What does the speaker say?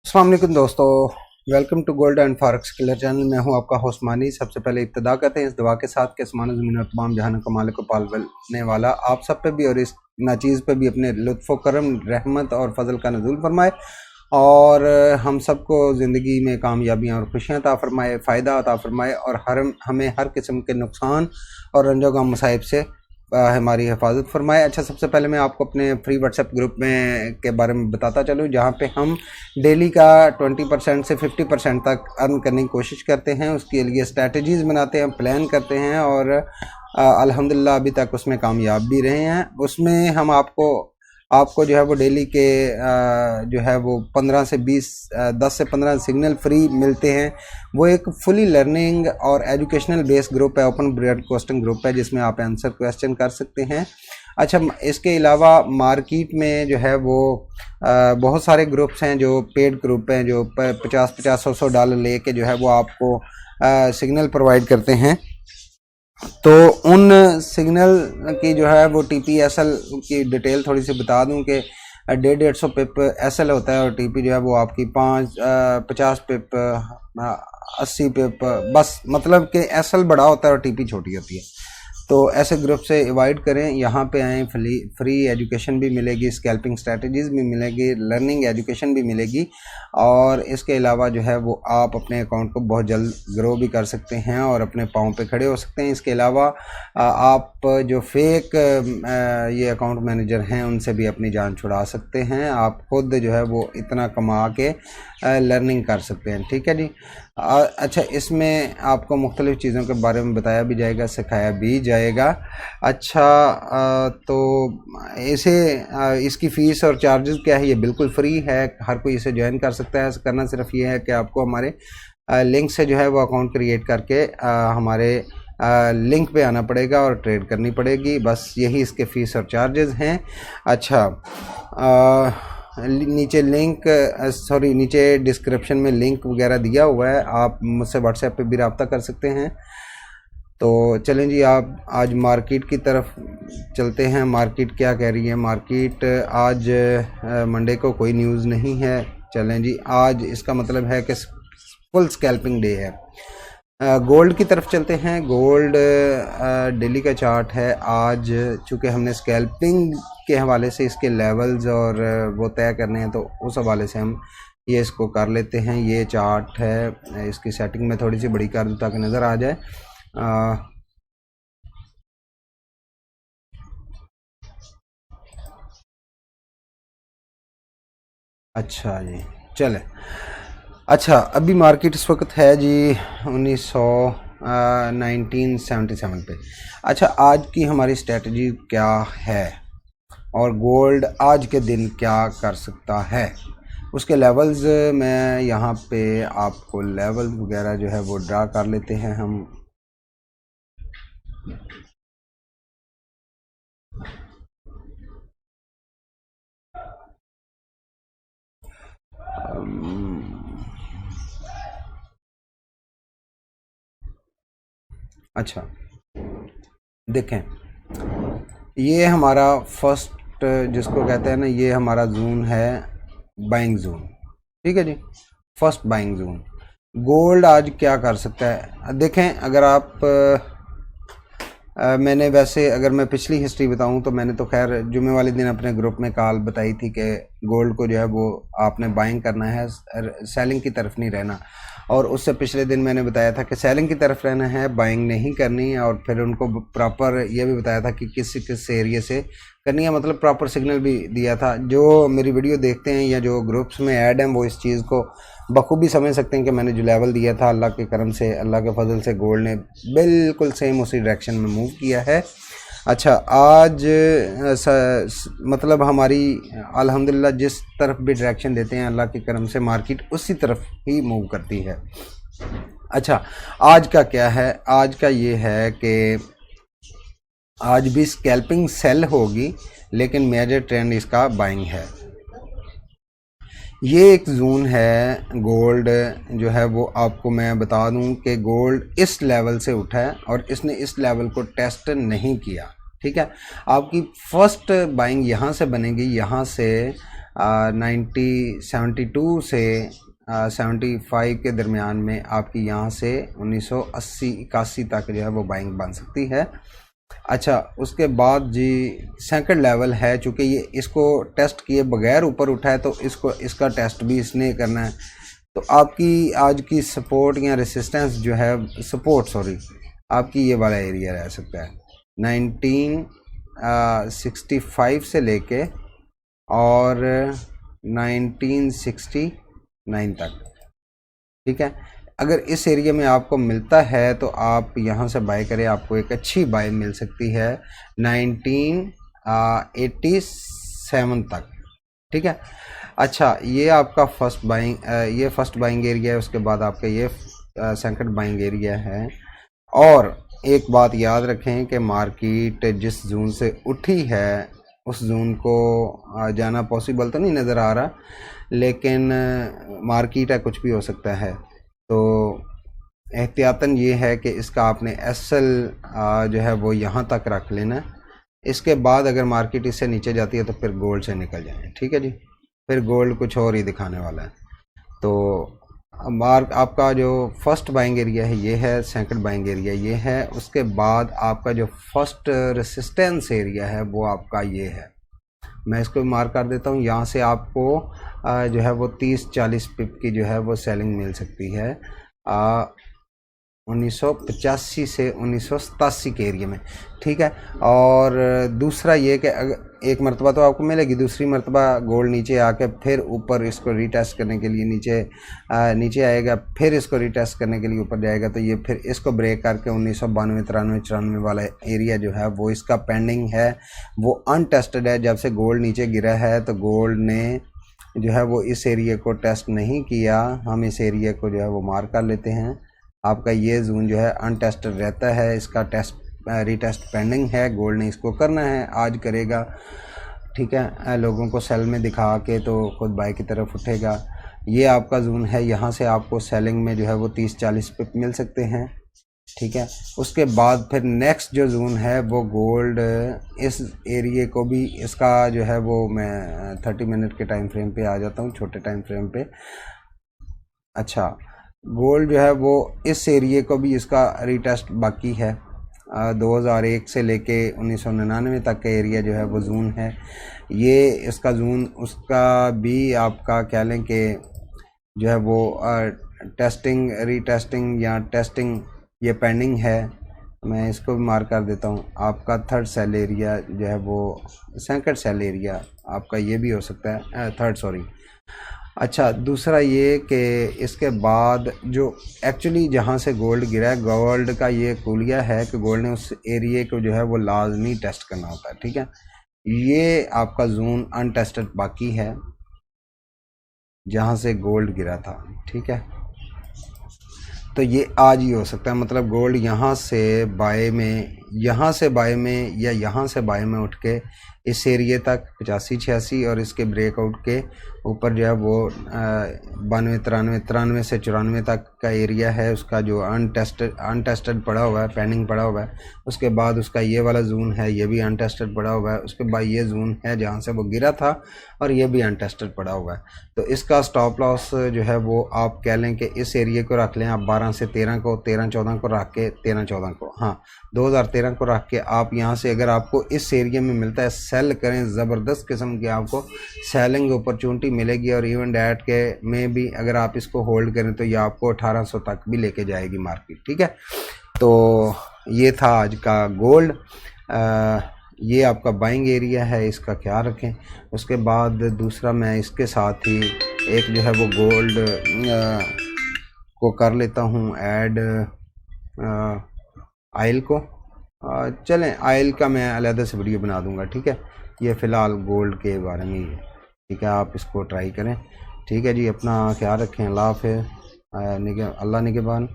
अस्सलाम वालेकुम दोस्तों, welcome to gold and forex killer channel. मैं हूं आपका होस्ट मानी। सबसे पहले इब्तिदा करते हैं इस दुआ के साथ कि आसमान ज़मीन और तमाम जहान का मालिक को पालने वाला आप सब पे भी और इस नाचीज़ पे भी अपने लुत्फ़ करम रहमत और फजल का नज़ूल फरमाए और हम सबको ज़िंदगी में कामयाबियाँ और खुशियाँ अता फरमाए, फ़ायदा अता फरमाए और हमें हर किस्म के नुकसान और रंजो गम मसाइब से हमारी हिफाजत फरमाए। अच्छा, सबसे पहले मैं आपको अपने फ्री व्हाट्सएप ग्रुप में के बारे में बताता चलूँ, जहाँ पे हम डेली का 20% से 50% तक अर्न करने की कोशिश करते हैं। उसके लिए स्ट्रैटेजीज़ बनाते हैं, प्लान करते हैं और अल्हम्दुलिल्लाह अभी तक उसमें कामयाब भी रहे हैं। उसमें हम आपको जो है वो डेली के जो है वो 15 से 20 10 से 15 सिग्नल फ्री मिलते हैं। वो एक फुली लर्निंग और एजुकेशनल बेस्ड ग्रुप है, ओपन ब्रॉडकास्टिंग ग्रुप है, जिसमें आप आंसर क्वेश्चन कर सकते हैं। अच्छा, इसके अलावा मार्केट में जो है वो बहुत सारे ग्रुप्स हैं जो पेड ग्रुप हैं, जो 50-50 100 डॉलर लेके जो है वो आपको सिग्नल प्रोवाइड करते हैं। तो उन सिग्नल की जो है वो TPSL की डिटेल थोड़ी सी बता दूं कि 150 पिप SL होता है और TP जो है वो आपकी 50 पिप 80 पिप, बस मतलब कि SL बड़ा होता है और TP छोटी होती है। तो ऐसे ग्रुप से अवॉइड करें, यहाँ पे आएँ। फ्री एजुकेशन भी मिलेगी, स्कैल्पिंग स्ट्रैटेजीज़ भी मिलेगी, लर्निंग एजुकेशन भी मिलेगी और इसके अलावा जो है वो आप अपने अकाउंट को बहुत जल्द ग्रो भी कर सकते हैं और अपने पाँव पे खड़े हो सकते हैं। इसके अलावा आप जो फेक ये अकाउंट मैनेजर हैं उनसे भी अपनी जान छुड़ा सकते हैं। आप खुद जो है वो इतना कमा के लर्निंग कर सकते हैं। ठीक है जी। अच्छा, इसमें आपको मुख्तलिफ़ चीज़ों के बारे में बताया भी जाएगा, सिखाया भी जाएगा। अच्छा, तो इसकी फ़ीस और चार्जेस क्या है? ये बिल्कुल फ्री है, हर कोई इसे ज्वाइन कर सकता है। करना सिर्फ ये है कि आपको हमारे लिंक से जो है वो अकाउंट क्रिएट करके हमारे लिंक पे आना पड़ेगा और ट्रेड करनी पड़ेगी, बस यही इसके फ़ीस और चार्जेस हैं। अच्छा, नीचे नीचे डिस्क्रिप्शन में लिंक वगैरह दिया हुआ है, आप मुझसे व्हाट्सएप पे भी रब्ता कर सकते हैं। तो चलें जी, आप आज मार्केट की तरफ चलते हैं। मार्केट क्या कह रही है? मार्केट आज मंडे को कोई न्यूज़ नहीं है। चलें जी, आज इसका मतलब है कि फुल स्कैल्पिंग डे है। गोल्ड की तरफ चलते हैं। गोल्ड डेली का चार्ट है। आज चूँकि हमने स्कैल्पिंग के हवाले से इसके लेवल्स और वो तय करने हैं, तो उस हवाले से हम ये इसको कर लेते हैं। ये चार्ट है, इसकी सेटिंग में थोड़ी सी बड़ी कर दूँ ताकि नज़र आ जाए। अच्छा जी, चले। अच्छा, अभी मार्केट इस वक्त है जी 1977 पे। अच्छा, आज की हमारी स्ट्रेटजी क्या है और गोल्ड आज के दिन क्या कर सकता है, उसके लेवल्स मैं यहाँ पे आपको लेवल वगैरह जो है वो ड्रा कर लेते हैं हम। अच्छा, देखें, ये हमारा फर्स्ट जिसको कहते हैं ना, ये हमारा जोन है बाइंग जोन। ठीक है जी, फर्स्ट बाइंग जोन। गोल्ड आज क्या कर सकता है देखें। अगर आप मैंने वैसे अगर मैं पिछली हिस्ट्री बताऊं तो मैंने तो खैर जुमे वाले दिन अपने ग्रुप में कॉल बताई थी कि गोल्ड को जो है वो आपने बाइंग करना है, सेलिंग की तरफ नहीं रहना। और उससे पिछले दिन मैंने बताया था कि सेलिंग की तरफ रहना है, बाइंग नहीं करनी। और फिर उनको प्रॉपर ये भी बताया था कि किस एरिया से करनी है, मतलब प्रॉपर सिग्नल भी दिया था। जो मेरी वीडियो देखते हैं या जो ग्रुप्स में ऐड हैं वो इस चीज़ को बखूबी समझ सकते हैं कि मैंने जो लेवल दिया था, अल्लाह के करम से, अल्लाह के फजल से गोल्ड ने बिल्कुल सेम उसी डायरेक्शन में मूव किया है। अच्छा, आज मतलब हमारी अल्हम्दुलिल्लाह जिस तरफ भी डायरेक्शन देते हैं अल्लाह के करम से मार्केट उसी तरफ ही मूव करती है। अच्छा, आज का क्या है? आज का ये है कि आज भी स्कैल्पिंग सेल होगी, लेकिन मेजर ट्रेंड इसका बाइंग है। ये एक जोन है गोल्ड जो है वो, आपको मैं बता दूं कि गोल्ड इस लेवल से उठा है और इसने इस लेवल को टेस्ट नहीं किया। ठीक है, आपकी फर्स्ट बाइंग यहाँ से बनेगी, यहाँ से 1972 से 75 के दरमियान में आपकी यहाँ से 1980-81 तक जो है वो बाइंग बन सकती है। अच्छा, उसके बाद जी सेकंड लेवल है, चूँकि ये इसको टेस्ट किए बगैर ऊपर उठा है तो इसका टेस्ट भी इसने करना है। तो आपकी आज की सपोर्ट या रेसिस्टेंस जो है सपोर्ट आपकी ये वाला एरिया रह सकता है 1965 से लेके और 1969 तक, ठीक है। अगर इस एरिया में आपको मिलता है तो आप यहाँ से बाय करें, आपको एक अच्छी बाय मिल सकती है 1987 तक, ठीक है। अच्छा, ये आपका फर्स्ट बाइंग एरिया है। उसके बाद आपका ये सेकंड बाइंग एरिया है। और एक बात याद रखें कि मार्केट जिस जोन से उठी है उस जोन को जाना पॉसिबल तो नहीं नज़र आ रहा, लेकिन मार्केट है, कुछ भी हो सकता है। तो एहतियातन ये है कि इसका आपने एसएल जो है वो यहाँ तक रख लेना। इसके बाद अगर मार्केट इससे नीचे जाती है तो फिर गोल्ड से निकल जाए, ठीक है जी। फिर गोल्ड कुछ और ही दिखाने वाला है। तो आपका जो फर्स्ट बाइंग एरिया है ये है, सेकंड बाइंग एरिया ये है। उसके बाद आपका जो फर्स्ट रेसिस्टेंस एरिया है वो आपका ये है। मैं इसको मार्क कर देता हूँ। यहाँ से आपको जो है वो 30-40 पिप की जो है वो सेलिंग मिल सकती है 1985 से 1987 के एरिया में, ठीक है। और दूसरा ये कि एक मरतबा तो आपको मिलेगी, दूसरी मरतबा गोल्ड नीचे आके फिर ऊपर इसको रीटेस्ट करने के लिए नीचे आएगा, फिर इसको रीटेस्ट करने के लिए ऊपर जाएगा। तो ये फिर इसको ब्रेक करके 1992, 93, 94 वाला एरिया जो है वो इसका पेंडिंग है, वो अनटेस्टेड है। जब से गोल्ड नीचे गिरा है तो गोल्ड ने जो है वो इस एरिया को टेस्ट नहीं किया। हम इस एरिया को जो है वो मार्क कर लेते हैं। आपका ये जोन जो है अनटेस्टेड रहता है, इसका रीटेस्ट पेंडिंग है। गोल्ड ने इसको करना है, आज करेगा, ठीक है। लोगों को सेल में दिखा के तो खुद बाय की तरफ उठेगा। ये आपका जोन है, यहाँ से आपको सेलिंग में जो है वो 30-40 पिप मिल सकते हैं, ठीक है। उसके बाद फिर नेक्स्ट जो जोन है वो गोल्ड इस एरिया को भी, इसका जो है वो मैं 30 मिनट के टाइम फ्रेम पे आ जाता हूँ, छोटे टाइम फ्रेम पे। अच्छा, गोल्ड जो है वो इस एरिया को भी, इसका रीटेस्ट बाकी है। 2001 से लेके 1999 तक का एरिया जो है वो जोन है, ये इसका जोन, उसका भी आपका कह लें कि जो है वो टेस्टिंग, रीटेस्टिंग या टेस्टिंग ये पेंडिंग है। मैं इसको भी मार्क कर देता हूँ। आपका थर्ड सेल एरिया जो है वो, सेकंड सेल एरिया आपका ये भी हो सकता है, थर्ड। अच्छा, दूसरा ये कि इसके बाद जो एक्चुअली जहाँ से गोल्ड गिरा है, गोल्ड का ये कुलिया है कि गोल्ड ने उस एरिया को जो है वो लाजमी टेस्ट करना होता है, ठीक है। ये आपका जोन अनटेस्टेड बाकी है जहाँ से गोल्ड गिरा था, ठीक है। तो ये आज ही हो सकता है, मतलब गोल्ड यहाँ से बाय में या यहाँ से बाय में उठ के इस एरिया तक 85-86 और इसके ब्रेकआउट के ऊपर जो है वो 92, 93 से 94 तक का एरिया है, उसका जो अनटेस्टेड पड़ा हुआ है, पेंडिंग पड़ा हुआ है। उसके बाद उसका ये वाला जोन है, ये भी अनटेस्टेड पड़ा हुआ है। उसके बाद ये जोन है जहाँ से वो गिरा था और ये भी अनटेस्टेड पड़ा हुआ है। तो इसका स्टॉप लॉस जो है वो आप कह लें कि इस एरिया को रख लें आप 12 से 13 को, 13-14 को रख के, 13-14 को, हाँ 2013 को रख के आप यहाँ से अगर आपको इस एरिया में मिलता है, सेल करें। ज़बरदस्त किस्म की आपको सेलिंग अपॉर्चुनिटी मिलेगी और इवन डैट के में भी अगर आप इसको होल्ड करें तो ये आपको 1800 तक भी लेके जाएगी मार्केट, ठीक है। तो ये था आज का गोल्ड। ये आपका बाइंग एरिया है, इसका ख्याल रखें। उसके बाद दूसरा मैं इसके साथ ही एक जो है वो गोल्ड को कर लेता हूँ ऐड, आयल को। चलें, आयल का मैं अलग से वीडियो बना दूंगा, ठीक है। ये फ़िलहाल गोल्ड के बारे में ही है, ठीक है। आप इसको ट्राई करें, ठीक है जी। अपना ख्याल रखें। अल्लाह हाफ़िज़, अल्लाह निगहबान।